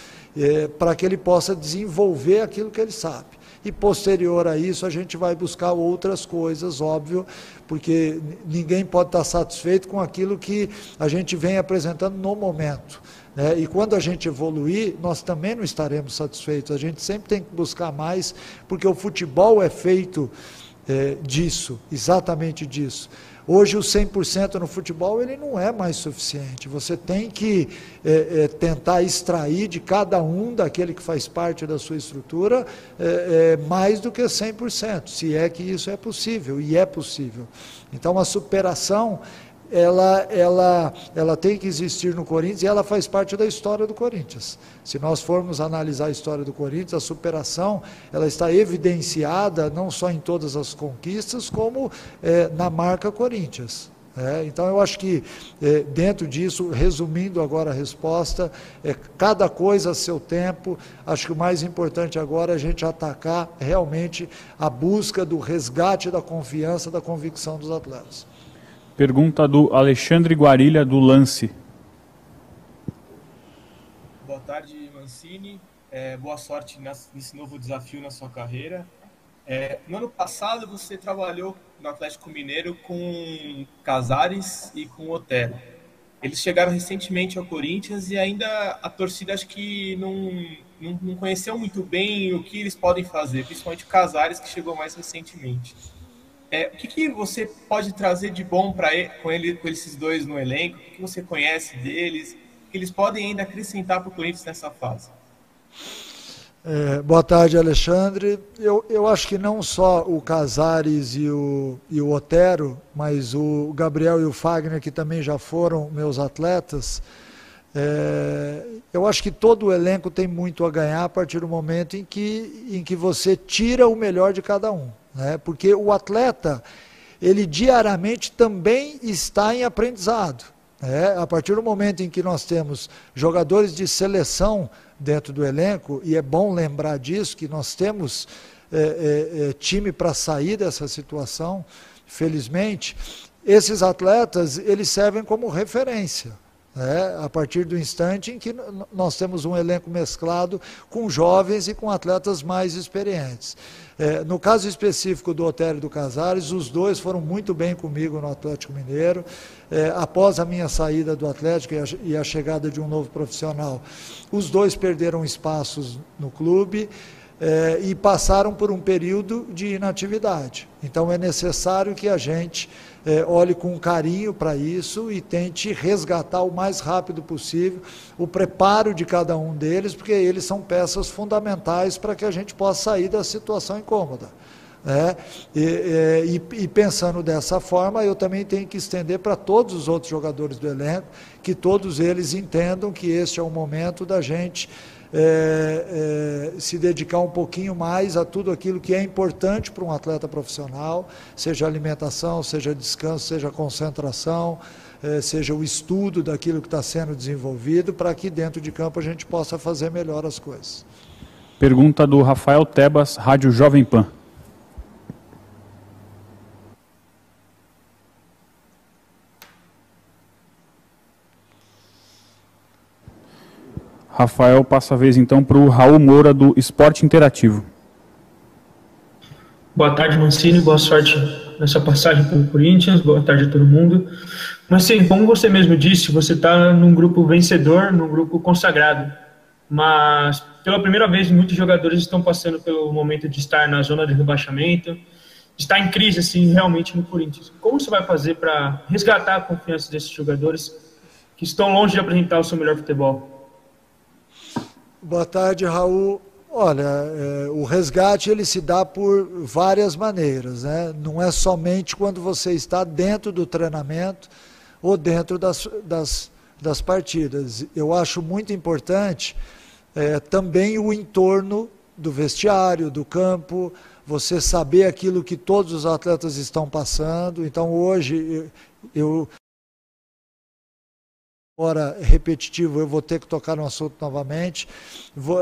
para que ele possa desenvolver aquilo que ele sabe. E posterior a isso a gente vai buscar outras coisas, óbvio, porque ninguém pode estar satisfeito com aquilo que a gente vem apresentando no momento, né? E quando a gente evoluir, nós também não estaremos satisfeitos, a gente sempre tem que buscar mais, porque o futebol é feito disso, exatamente disso. Hoje o 100% no futebol ele não é mais suficiente, você tem que tentar extrair de cada um daquele que faz parte da sua estrutura mais do que 100%, se é que isso é possível, e é possível. Então a superação, ela tem que existir no Corinthians e ela faz parte da história do Corinthians. Se nós formos analisar a história do Corinthians, a superação ela está evidenciada não só em todas as conquistas, como na marca Corinthians. Então eu acho que dentro disso, resumindo agora a resposta, cada coisa a seu tempo. Acho que o mais importante agora é a gente atacar realmente a busca do resgate da confiança, da convicção dos atletas. Pergunta do Alexandre Guarilha, do Lance. Boa tarde, Mancini. Boa sorte nesse novo desafio na sua carreira. No ano passado, você trabalhou no Atlético Mineiro com Casares e com Otero. Eles chegaram recentemente ao Corinthians e ainda a torcida acho que não conheceu muito bem o que eles podem fazer, principalmente o Casares, que chegou mais recentemente. O que você pode trazer de bom com esses dois no elenco? O que você conhece deles? O que eles podem ainda acrescentar para o Corinthians nessa fase? Boa tarde, Alexandre. Eu acho que não só o Casares e o Otero, mas o Gabriel e o Fagner, que também já foram meus atletas, eu acho que todo o elenco tem muito a ganhar a partir do momento em que você tira o melhor de cada um. Porque o atleta, ele diariamente também está em aprendizado. A partir do momento em que nós temos jogadores de seleção dentro do elenco, e é bom lembrar disso, que nós temos time para sair dessa situação, felizmente, esses atletas, eles servem como referência. A partir do instante em que nós temos um elenco mesclado com jovens e com atletas mais experientes. No caso específico do Otero e do Casares, os dois foram muito bem comigo no Atlético Mineiro. Após a minha saída do Atlético e a chegada de um novo profissional, os dois perderam espaços no clube e passaram por um período de inatividade. Então é necessário que a gente olhe com carinho para isso e tente resgatar o mais rápido possível o preparo de cada um deles, porque eles são peças fundamentais para que a gente possa sair da situação incômoda. E pensando dessa forma, eu também tenho que estender para todos os outros jogadores do elenco, que todos eles entendam que este é o momento da gente se dedicar um pouquinho mais a tudo aquilo que é importante para um atleta profissional, seja alimentação, seja descanso, seja concentração, seja o estudo daquilo que está sendo desenvolvido, para que dentro de campo a gente possa fazer melhor as coisas. Pergunta do Rafael Tebas, Rádio Jovem Pan. Rafael, passa a vez então para o Raul Moura, do Esporte Interativo. Boa tarde, Mancini, boa sorte nessa passagem pelo Corinthians, boa tarde a todo mundo. Mancini, como você mesmo disse, você está num grupo vencedor, num grupo consagrado, mas pela primeira vez muitos jogadores estão passando pelo momento de estar na zona de rebaixamento, de estar em crise assim, realmente no Corinthians. Como você vai fazer para resgatar a confiança desses jogadores que estão longe de apresentar o seu melhor futebol? Boa tarde, Raul. Olha, o resgate ele se dá por várias maneiras, Não é somente quando você está dentro do treinamento ou dentro das partidas. Eu acho muito importante também o entorno do vestiário, do campo, você saber aquilo que todos os atletas estão passando. Então hoje agora repetitivo, eu vou ter que tocar no assunto novamente.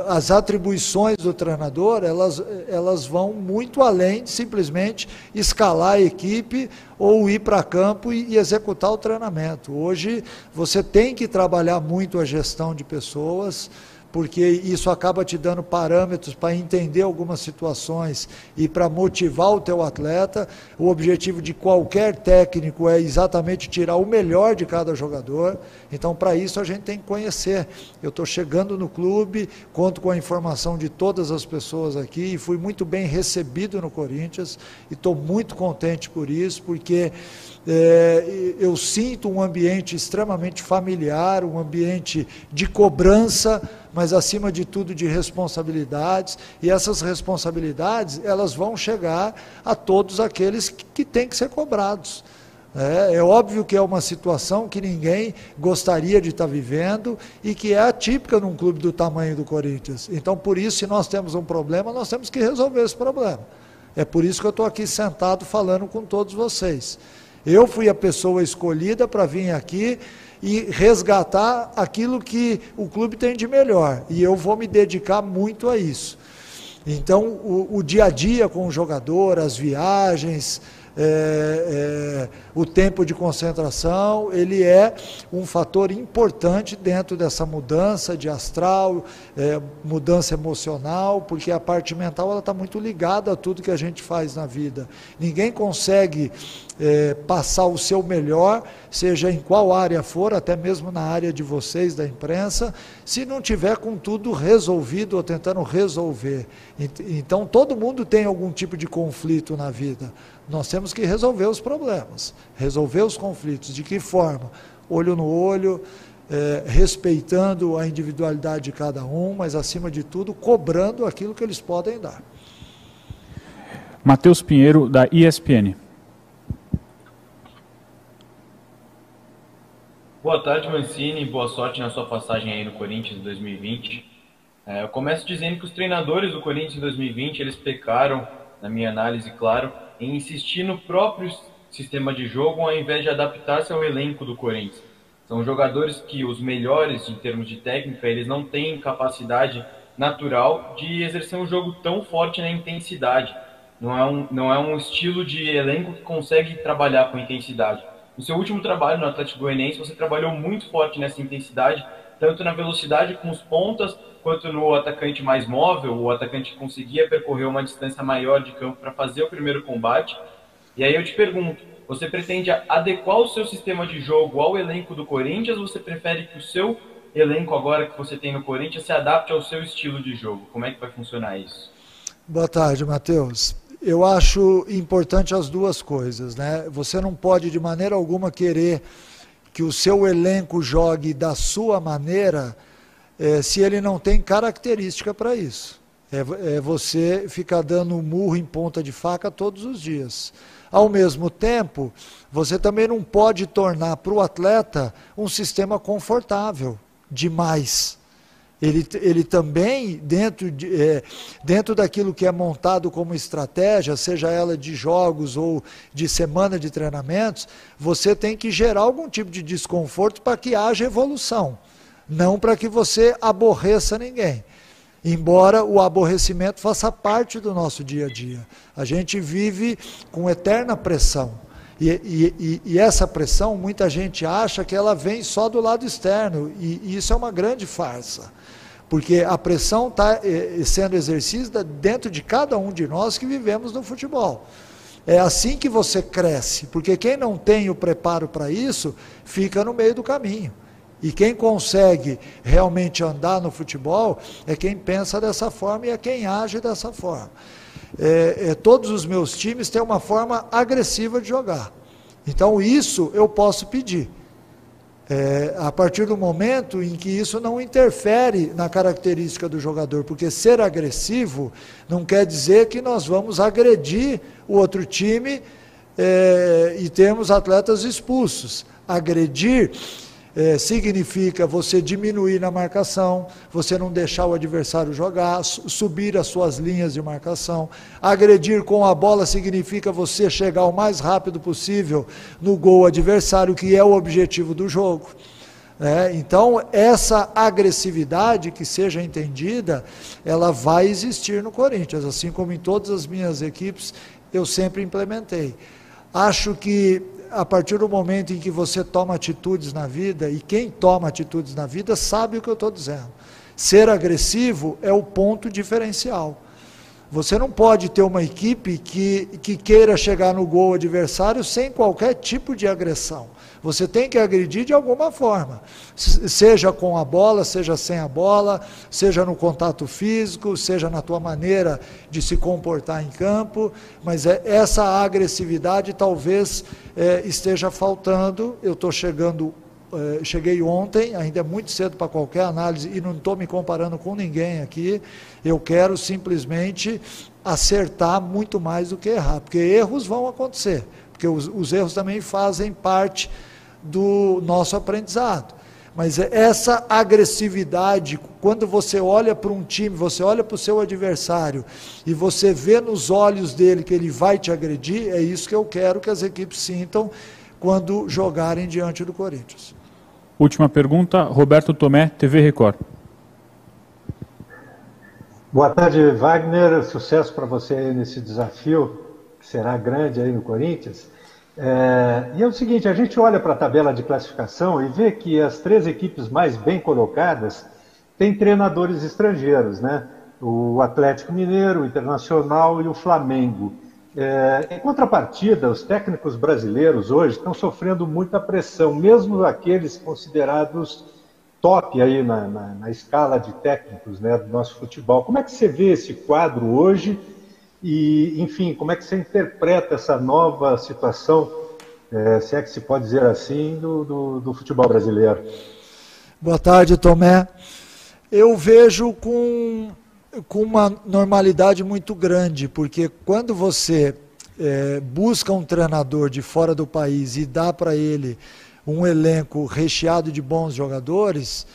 As atribuições do treinador, elas vão muito além de simplesmente escalar a equipe ou ir para campo e executar o treinamento. Hoje você tem que trabalhar muito a gestão de pessoas, porque isso acaba te dando parâmetros para entender algumas situações e para motivar o teu atleta. O objetivo de qualquer técnico é exatamente tirar o melhor de cada jogador. Então, para isso, a gente tem que conhecer. Eu estou chegando no clube, conto com a informação de todas as pessoas aqui e fui muito bem recebido no Corinthians e estou muito contente por isso, porque eu sinto um ambiente extremamente familiar, um ambiente de cobrança, mas acima de tudo de responsabilidades, e essas responsabilidades elas vão chegar a todos aqueles que têm que ser cobrados. É óbvio que é uma situação que ninguém gostaria de estar vivendo e que é atípica num clube do tamanho do Corinthians. Então, por isso, se nós temos um problema, nós temos que resolver esse problema. É por isso que eu estou aqui sentado falando com todos vocês. Eu fui a pessoa escolhida para vir aqui e resgatar aquilo que o clube tem de melhor. E eu vou me dedicar muito a isso. Então, o dia a dia com o jogador, as viagens, o tempo de concentração, ele é um fator importante dentro dessa mudança de astral, mudança emocional, porque a parte mental está muito ligada a tudo que a gente faz na vida. Ninguém consegue passar o seu melhor, seja em qual área for, até mesmo na área de vocês, da imprensa, se não tiver com tudo resolvido ou tentando resolver. Então, todo mundo tem algum tipo de conflito na vida. Nós temos que resolver os problemas, resolver os conflitos. De que forma? Olho no olho, respeitando a individualidade de cada um, mas, acima de tudo, cobrando aquilo que eles podem dar. Matheus Pinheiro, da ESPN. Boa tarde, Mancini. Boa sorte na sua passagem aí no Corinthians em 2020. Eu começo dizendo que os treinadores do Corinthians em 2020, eles pecaram, na minha análise, claro, em insistir no próprio sistema de jogo ao invés de adaptar-se ao elenco do Corinthians. São jogadores que os melhores em termos de técnica, eles não têm capacidade natural de exercer um jogo tão forte na intensidade. Não é um estilo de elenco que consegue trabalhar com intensidade. No seu último trabalho no Atlético Goianiense, você trabalhou muito forte nessa intensidade, tanto na velocidade com os pontas, quanto no atacante mais móvel, o atacante que conseguia percorrer uma distância maior de campo para fazer o primeiro combate. E aí eu te pergunto, você pretende adequar o seu sistema de jogo ao elenco do Corinthians, ou você prefere que o seu elenco agora que você tem no Corinthians se adapte ao seu estilo de jogo? Como é que vai funcionar isso? Boa tarde, Matheus. Eu acho importante as duas coisas, né? Você não pode de maneira alguma querer que o seu elenco jogue da sua maneira se ele não tem característica para isso. É você ficar dando murro em ponta de faca todos os dias. Ao mesmo tempo, você também não pode tornar para o atleta um sistema confortável demais. Ele também, dentro daquilo que é montado como estratégia, seja ela de jogos ou de semana de treinamentos, você tem que gerar algum tipo de desconforto para que haja evolução, não para que você aborreça ninguém. Embora o aborrecimento faça parte do nosso dia a dia. A gente vive com eterna pressão. E essa pressão, muita gente acha que ela vem só do lado externo, e isso é uma grande farsa. Porque a pressão está sendo exercida dentro de cada um de nós que vivemos no futebol. É assim que você cresce, porque quem não tem o preparo para isso, fica no meio do caminho. E quem consegue realmente andar no futebol é quem pensa dessa forma e é quem age dessa forma. Todos os meus times têm uma forma agressiva de jogar. Então isso eu posso pedir. A partir do momento em que isso não interfere na característica do jogador, porque ser agressivo não quer dizer que nós vamos agredir o outro time e termos atletas expulsos. Agredir significa você diminuir na marcação, você não deixar o adversário jogar, subir as suas linhas de marcação. Agredir com a bola significa você chegar o mais rápido possível no gol adversário, que é o objetivo do jogo. Então, essa agressividade, que seja entendida, ela vai existir no Corinthians, assim como em todas as minhas equipes, eu sempre implementei. Acho que a partir do momento em que você toma atitudes na vida, e quem toma atitudes na vida sabe o que eu estou dizendo, ser agressivo é o ponto diferencial. Você não pode ter uma equipe que queira chegar no gol adversário sem qualquer tipo de agressão. Você tem que agredir de alguma forma, seja com a bola, seja sem a bola, seja no contato físico, seja na tua maneira de se comportar em campo, mas essa agressividade talvez esteja faltando. Eu estou cheguei ontem, ainda é muito cedo para qualquer análise e não estou me comparando com ninguém aqui. Eu quero simplesmente acertar muito mais do que errar, porque erros vão acontecer, porque os erros também fazem parte do nosso aprendizado. Mas essa agressividade, quando você olha para um time, você olha para o seu adversário e você vê nos olhos dele que ele vai te agredir, é isso que eu quero que as equipes sintam quando jogarem diante do Corinthians. Última pergunta, Roberto Tomé, TV Record. Boa tarde, Wagner. Sucesso para você aí nesse desafio, que será grande aí no Corinthians. E é o seguinte, a gente olha para a tabela de classificação e vê que as 3 equipes mais bem colocadas têm treinadores estrangeiros, né? O Atlético Mineiro, o Internacional e o Flamengo. Em contrapartida, os técnicos brasileiros hoje estão sofrendo muita pressão, mesmo aqueles considerados top aí na escala de técnicos, né, do nosso futebol. Como é que você vê esse quadro hoje? E, enfim, como é que você interpreta essa nova situação, se é que se pode dizer assim, do futebol brasileiro? Boa tarde, Tomé. Eu vejo com uma normalidade muito grande, porque quando você busca um treinador de fora do país e dá para ele um elenco recheado de bons jogadores,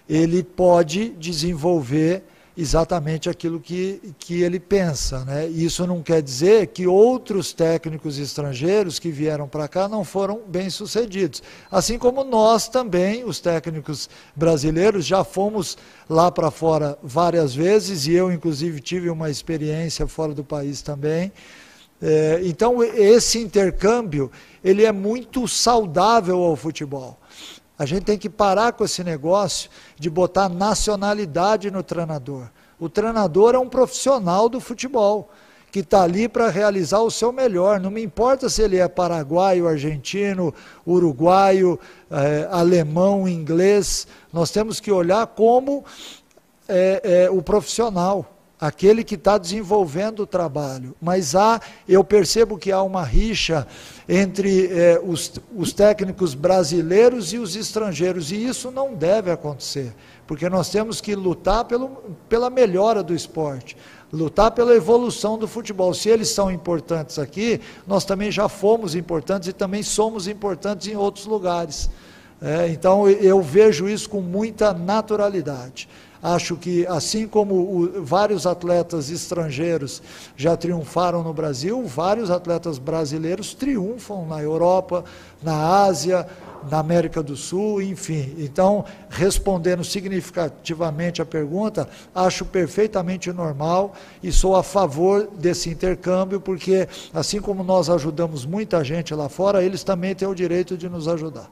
ele pode desenvolver exatamente aquilo que ele pensa, né? Isso não quer dizer que outros técnicos estrangeiros que vieram para cá não foram bem-sucedidos. Assim como nós também, os técnicos brasileiros, já fomos lá para fora várias vezes, e eu inclusive tive uma experiência fora do país também. Então esse intercâmbio, ele é muito saudável ao futebol. A gente tem que parar com esse negócio de botar nacionalidade no treinador. O treinador é um profissional do futebol, que está ali para realizar o seu melhor. Não me importa se ele é paraguaio, argentino, uruguaio, alemão, inglês. Nós temos que olhar como o profissional, aquele que está desenvolvendo o trabalho. Mas eu percebo que há uma rixa entre os técnicos brasileiros e os estrangeiros, e isso não deve acontecer, porque nós temos que lutar pela melhora do esporte, lutar pela evolução do futebol. Se eles são importantes aqui, nós também já fomos importantes e também somos importantes em outros lugares. Então eu vejo isso com muita naturalidade. Acho que, assim como vários atletas estrangeiros já triunfaram no Brasil, vários atletas brasileiros triunfam na Europa, na Ásia, na América do Sul, enfim. Então, respondendo significativamente a pergunta, acho perfeitamente normal e sou a favor desse intercâmbio, porque, assim como nós ajudamos muita gente lá fora, eles também têm o direito de nos ajudar.